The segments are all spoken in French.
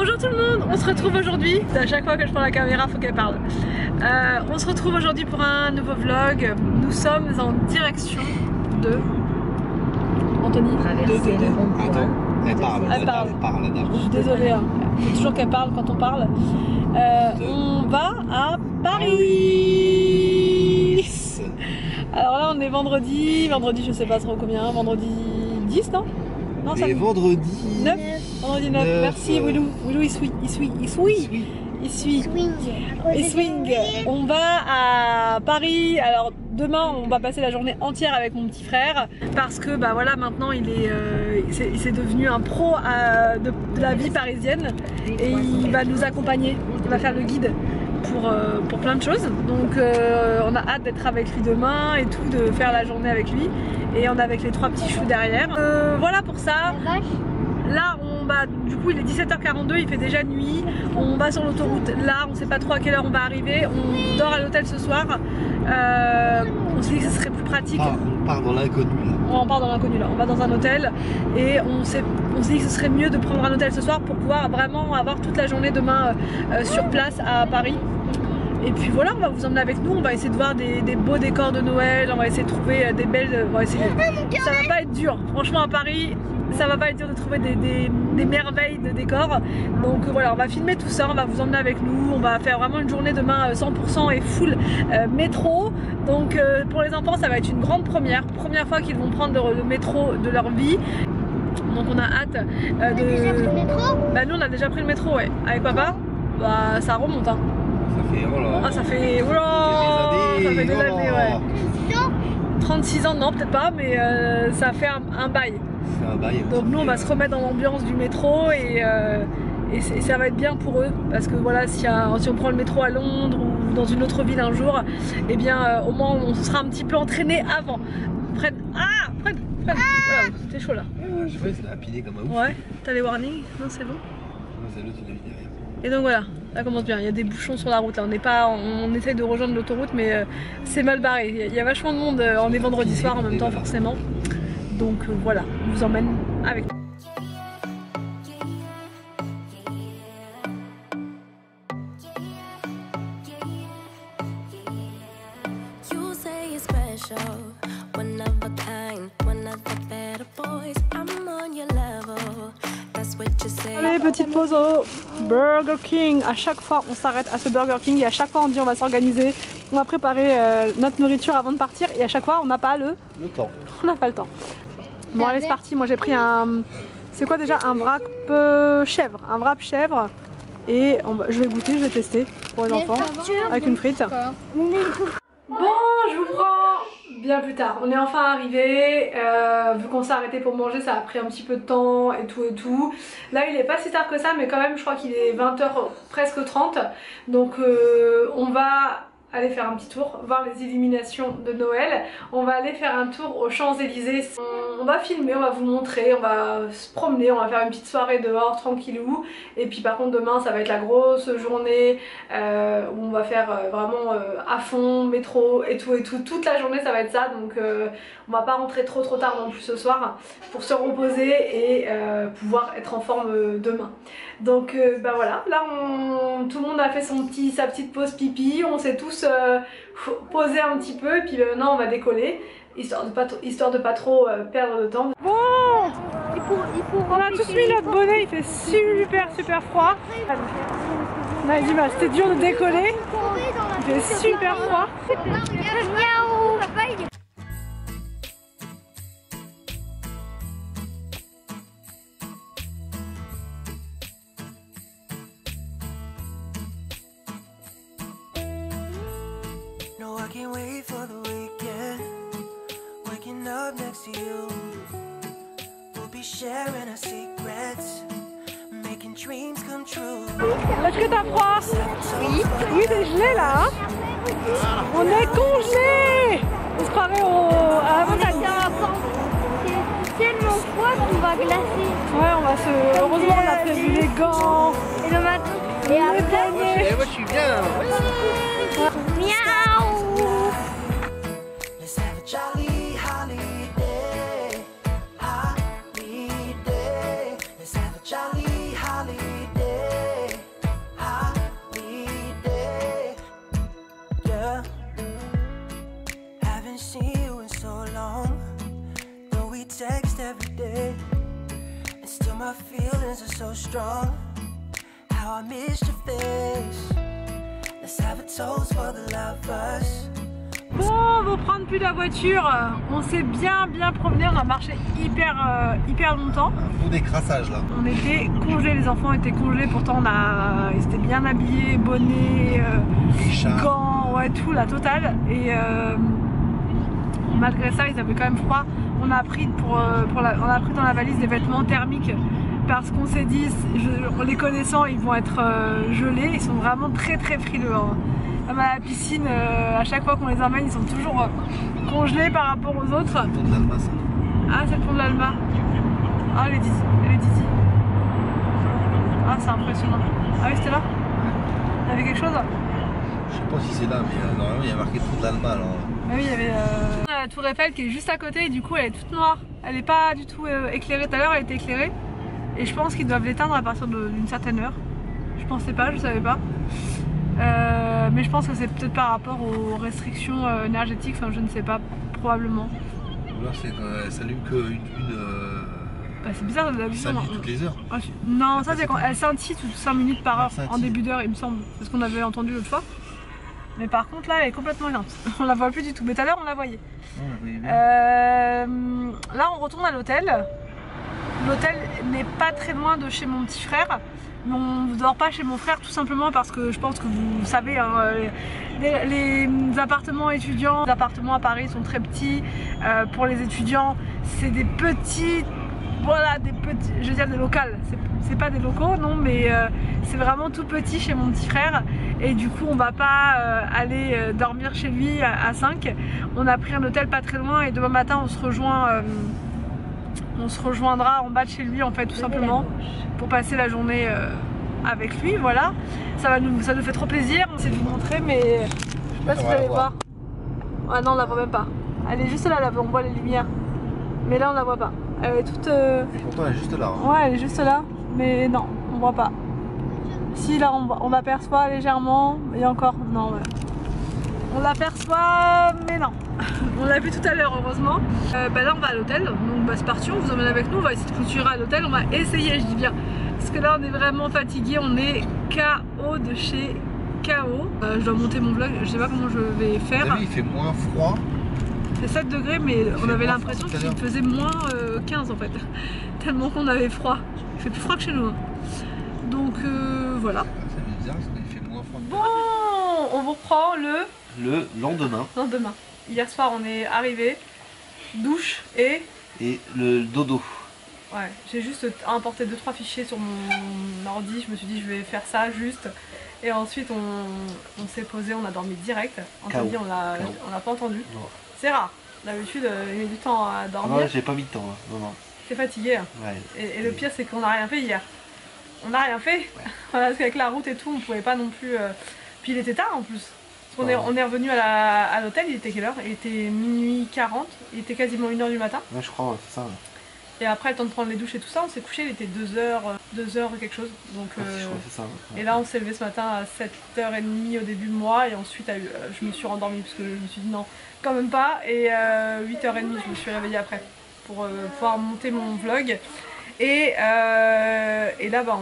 Bonjour tout le monde, on se retrouve aujourd'hui. À chaque fois que je prends la caméra, faut qu'elle parle. On se retrouve aujourd'hui pour un nouveau vlog. Nous sommes en direction de... Anthony. Attends, elle parle. Je suis désolée, hein. Faut toujours qu'elle parle quand on parle. On va à Paris. Alors là on est vendredi je sais pas trop combien, vendredi 10 non? Non, ça vendredi 9. Vendredi 9. Merci Willou. Willou il swing. On va à Paris. Alors demain on va passer la journée entière avec mon petit frère parce que bah voilà maintenant il s'est devenu un pro de la vie parisienne et il va nous accompagner. Il va faire le guide pour plein de choses. Donc on a hâte d'être avec lui demain et tout, de faire la journée avec lui. Et on est avec les 3 petits choux derrière. Voilà pour ça. Là du coup il est 17h42, il fait déjà nuit. On va sur l'autoroute là, on sait pas trop à quelle heure on va arriver. On dort à l'hôtel ce soir. On se dit que ce serait plus pratique. On part dans l'inconnu là. On part dans l'inconnu là, on va dans un hôtel et on se dit que ce serait mieux de prendre un hôtel ce soir pour pouvoir vraiment avoir toute la journée demain sur place à Paris. Et puis voilà, on va vous emmener avec nous, on va essayer de voir des beaux décors de Noël, on va essayer de trouver des belles... Ça va pas être dur, franchement à Paris, ça va pas être dur de trouver des merveilles de décors. Donc voilà, on va filmer tout ça, on va vous emmener avec nous, on va faire vraiment une journée demain 100% et full métro. Donc pour les enfants ça va être une grande première fois qu'ils vont prendre le métro de leur vie. Donc on a hâte de... déjà pris le métro? Bah nous on a déjà pris le métro, ouais, avec papa. Bah ça remonte hein. Ça fait des années, ouais. 36 ans, non peut-être pas, mais ça fait un bail. Donc nous on va se remettre dans l'ambiance du métro et ça va être bien pour eux parce que voilà, si on prend le métro à Londres ou dans une autre ville un jour, et bien au moins on sera un petit peu entraîné avant. Fred, voilà, c'était chaud là. Je vois, c'est appilé comme un ouf. Ouais, t'as les warnings? Non, c'est bon. Et donc voilà, ça commence bien, il y a des bouchons sur la route là, on essaye de rejoindre l'autoroute mais c'est mal barré, il y a vachement de monde, on est vendredi soir en même temps forcément. Donc voilà, on vous emmène avec nous. Allez, petite pause au Burger King. À chaque fois on s'arrête à ce Burger King et à chaque fois on dit on va s'organiser, on va préparer notre nourriture avant de partir et à chaque fois on n'a pas le temps. On n'a pas le temps. Bon allez c'est parti, moi j'ai pris c'est quoi déjà, un wrap chèvre. Un wrap chèvre et je vais goûter, je vais tester pour les enfants avec une frite. Bon, je vous prends bien plus tard. On est enfin arrivé. Vu qu'on s'est arrêté pour manger, ça a pris un petit peu de temps et tout. Là, il est pas si tard que ça, mais quand même, je crois qu'il est 20h, presque 30. Donc, on va aller faire un petit tour, voir les illuminations de Noël. On va aller faire un tour aux Champs-Élysées. On va filmer, on va vous montrer, on va se promener, on va faire une petite soirée dehors tranquillou. Et puis par contre demain ça va être la grosse journée où on va faire vraiment à fond, métro et tout. Toute la journée ça va être ça, donc on va pas rentrer trop tard non plus ce soir pour se reposer et pouvoir être en forme demain. Donc bah voilà, là tout le monde a fait sa petite pause pipi, on s'est tous posé un petit peu et puis maintenant on va décoller histoire de pas trop perdre de temps. Bon, on a tous mis notre bonnet, il fait super froid. On a dit bah c'était dur de décoller, il fait super froid. I can't wait for the weekend. Waking up next to you. We'll be sharing our secrets, making dreams come true. Est-ce que t'as froid? Oui. Oui, t'es gelé là, hein? On est congelé. On se croirait à la montagne. C'est tellement froid qu'on va glacer. Ouais, on va se... Heureusement, on a prévu les gants. Et le matin. Et après... Moi je suis bien. Miaou. Let's have a jolly holiday, holiday. Let's have a jolly holiday. my feelings are so strong. How I missed your face. Let's have a toast for the lovers. Bon, vous prendre plus la voiture, on s'est bien promené, on a marché hyper longtemps. Un beau décrassage là. On était congelés, les enfants étaient congelés, pourtant ils étaient bien habillés, bonnets, gants, ouais tout, la totale. Et malgré ça, ils avaient quand même froid. On a pris, on a pris dans la valise des vêtements thermiques parce qu'on s'est dit, les connaissant, ils vont être gelés, ils sont vraiment très frileux. Hein. Même à la piscine, à chaque fois qu'on les emmène, ils sont toujours congelés par rapport aux autres. C'est le pont de l'Alma ça. Ah, c'est le pont de l'Alma. Ah, les Didi. Ah, c'est impressionnant. Ah oui, c'était là? Il y avait quelque chose? Je sais pas si c'est là, mais normalement il y a marqué pont de l'Alma alors. Ah oui, il y avait la tour Eiffel qui est juste à côté et du coup elle est toute noire. Elle n'est pas du tout éclairée. Tout à l'heure elle était éclairée. Et je pense qu'ils doivent l'éteindre à partir d'une certaine heure. Je pensais pas, je savais pas. Mais je pense que c'est peut-être par rapport aux restrictions énergétiques, enfin je ne sais pas, probablement. Là c'est qu'elle s'allume qu'une Bah, c'est bizarre de la vision. 5 minutes toutes les heures. Non, ça c'est quand elle scintille toutes 5 minutes par heure en début d'heure il me semble. C'est ce qu'on avait entendu l'autre fois. Mais par contre là elle est complètement éteinte. On la voit plus du tout. Mais tout à l'heure on la voyait. Là on retourne à l'hôtel. L'hôtel n'est pas très loin de chez mon petit frère. Mais on ne dort pas chez mon frère tout simplement parce que je pense que vous savez, hein, les appartements étudiants, les appartements à Paris sont très petits. Pour les étudiants, c'est des petits, voilà, des petits, je veux dire des locales. C'est pas des locaux, non, mais c'est vraiment tout petit chez mon petit frère. Et du coup, on va pas aller dormir chez lui à 5. On a pris un hôtel pas très loin et demain matin, on se rejoindra en bas de chez lui en fait tout simplement pour passer la journée avec lui, voilà. Ça nous fait trop plaisir, on essaie de vous montrer mais je sais pas si vous allez voir. Ah non on la voit même pas. Elle est juste là, on voit les lumières. Mais là on la voit pas. Elle est toute... Pourtant elle est juste là. Hein. Ouais elle est juste là, mais non on voit pas. Si là on l'aperçoit légèrement, et encore, non ouais. On l'aperçoit mais non. On l'a vu tout à l'heure heureusement. Bah là on va à l'hôtel, donc bah, c'est parti, on vous emmène avec nous, on va essayer de clôturer à l'hôtel, on va essayer, je dis bien. Parce que là on est vraiment fatigué, on est KO de chez KO. Je dois monter mon vlog, je sais pas comment je vais faire. T'as vu, il fait moins froid. C'est 7 degrés mais on avait l'impression qu'il faisait moins 15 en fait. Tellement qu'on avait froid. Il fait plus froid que chez nous. Hein. Donc voilà. C'est bizarre parce qu'il fait moins froid. Bon, on vous reprend le lendemain. Lendemain. Hier soir on est arrivé, douche et le dodo. Ouais, j'ai juste importé 2-3 fichiers sur mon ordi, je me suis dit je vais faire ça juste. Et ensuite on s'est posé, on a dormi direct. Anthony on l'a pas entendu. C'est rare, d'habitude il met du temps à dormir. Non, j'ai pas mis de temps, hein. Non. T'es fatigué. Hein. Ouais. Et le pire c'est qu'on n'a rien fait hier. On n'a rien fait, ouais. Parce qu'avec la route et tout on pouvait pas non plus... Puis il était tard en plus. On est revenu à l'hôtel, il était quelle heure? Il était minuit 40, il était quasiment 1h du matin. Ouais je crois, ouais, c'est ça. Ouais. Et après le temps de prendre les douches et tout ça, on s'est couché, il était 2h quelque chose. Donc, je crois que c'est ça. Ouais. Et là on s'est levé ce matin à 7h30 au début de moi et ensuite je me suis rendormie parce que je me suis dit non, quand même pas. Et 8h30 je me suis réveillée après pour pouvoir monter mon vlog. Et là bah,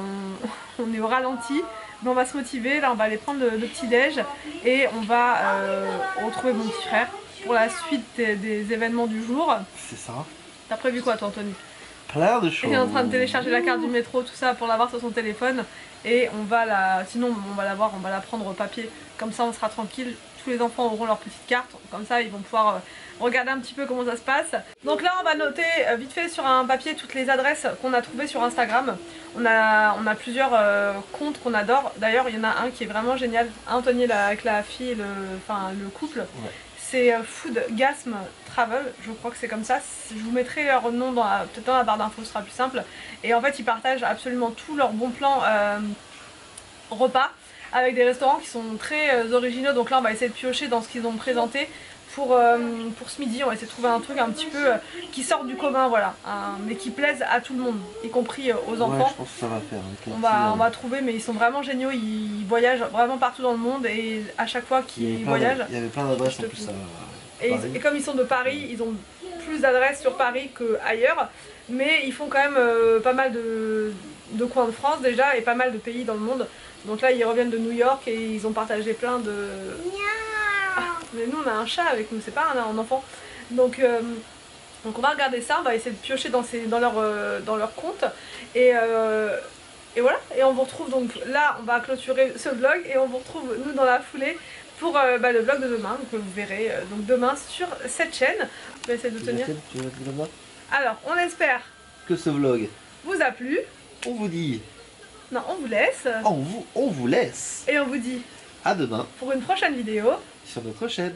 on est au ralenti. Mais on va se motiver, là on va aller prendre le petit déj et on va retrouver mon petit frère pour la suite des événements du jour. C'est ça. T'as prévu quoi toi Anthony? Plein de choses. Il est en train de télécharger la carte du métro, tout ça pour l'avoir sur son téléphone. Et on va sinon on va on va la prendre au papier, comme ça on sera tranquille. Tous les enfants auront leur petite carte, comme ça ils vont pouvoir regarder un petit peu comment ça se passe. Donc là on va noter vite fait sur un papier toutes les adresses qu'on a trouvées sur Instagram. On a plusieurs comptes qu'on adore. D'ailleurs il y en a un qui est vraiment génial. Anthony avec la fille et le couple. Ouais. C'est Foodgasm Travel, je crois que c'est comme ça. Je vous mettrai leur nom peut-être dans la barre d'infos, ce sera plus simple. Et en fait ils partagent absolument tous leurs bons plans repas avec des restaurants qui sont très originaux. Donc là on va essayer de piocher dans ce qu'ils ont présenté pour ce midi. On va essayer de trouver un truc un petit peu qui sort du commun, voilà, mais qui plaise à tout le monde, y compris aux enfants. Ouais, je pense que ça va faire. On va trouver, mais ils sont vraiment géniaux, ils voyagent vraiment partout dans le monde et à chaque fois qu'ils voyagent... Il y avait plein d'adresses en plus. Et comme ils sont de Paris, ils ont plus d'adresses sur Paris qu'ailleurs. mais ils font quand même pas mal de coins de France déjà et pas mal de pays dans le monde. Donc là ils reviennent de New York et ils ont partagé plein de... Ah, mais nous on a un chat avec nous, c'est pas un enfant. Donc on va regarder ça, on va essayer de piocher dans leur compte et voilà, et on vous retrouve donc là, on va clôturer ce vlog et on vous retrouve nous dans la foulée pour le vlog de demain, donc vous verrez donc demain sur cette chaîne. Je vais essayer de tenir. Tu veux mettre comme ça ? Alors, on espère Que ce vlog vous a plu. On vous dit. Non, on vous laisse. On vous laisse. Et on vous dit À demain pour une prochaine vidéo sur notre chaîne.